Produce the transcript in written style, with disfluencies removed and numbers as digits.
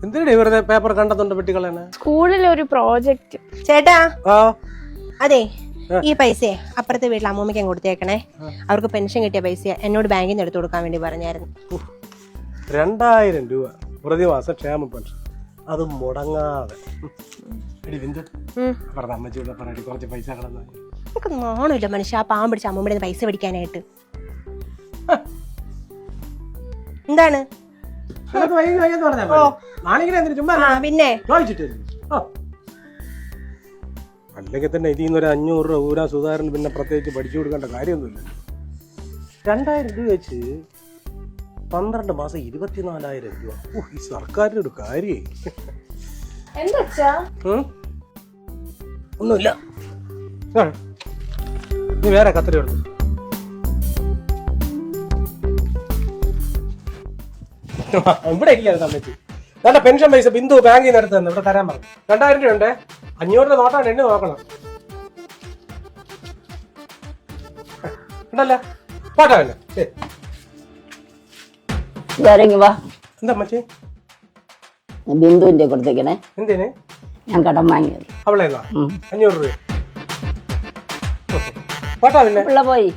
എന്തിനാ വെറുതെ പേപ്പർ കണ്ടെത്തുണ്ട് പെട്ടികളാണ്? സ്കൂളിലെ ഒരു പ്രോജക്റ്റ്. ചേട്ടാ ആ അതെ, ഈ പൈസയെ അപ്പുറത്തെ വീട്ടിൽ അമ്മൂമ്മയ്ക്ക് കൊടുത്തേക്കണേ. അവർക്ക് പെൻഷൻ കിട്ടിയ പൈസ എന്നോട് ബാങ്കിൽ നിന്ന് എടുത്തു കൊടുക്കാൻ വേണ്ടി പറഞ്ഞായിരുന്നു. 2000 രൂപ പ്രതിമാസം ക്ഷേമ പെൻഷൻ, അത് മുടങ്ങാതെ. പറഞ്ഞ അമ്മച്ചിയുടെ പറഞ്ഞിട്ട് കുറച്ച് പൈസ കിടന്നു. നമുക്ക് നാണില്ല മനുഷ്യ ആ പാവം പിടിച്ച അമ്മൂമ്മയുടെ പൈസ പിടിക്കാനായിട്ട്. എന്താണ് പിന്നെ അല്ലെങ്കിൽ തന്നെ ഇതിൽ നിന്നൊരു 500 രൂപ ഊരാ സുധാകരൻ പിന്നെ പ്രത്യേകിച്ച് പഠിച്ചു കൊടുക്കേണ്ട കാര്യമൊന്നുമില്ല. 2000 രൂപ വെച്ച് 12 മാസം 24,000 രൂപ. ഈ സർക്കാരിന്റെ ഒരു കാര്യേ. ഒന്നുമില്ല, നീ വേറെ കത്തിരി എടുത്തു. ഇവിടെ ഇരിക്കാതെ അമ്മച്ചി നല്ല പെൻഷൻ പൈസ ബിന്ദു ബാങ്കിൽ നിന്ന് എടുത്ത് തന്നെ ഇവിടെ തരാൻ പറഞ്ഞു. 2000 രൂപ ഉണ്ടേ. 500 രൂപ നോട്ടാണ്, എണ്ണി നോക്കണം. ഉണ്ടല്ലേ പോട്ടെ. എന്താ അമ്മച്ചി ബിന്ദുവിന്റെ കൊടുത്തേക്കണേ. എന്തിന്? ഞാൻ കടം വാങ്ങിയത്. അവളെ 500 രൂപ പോട്ടാ. പിന്നെ പിള്ള പോയി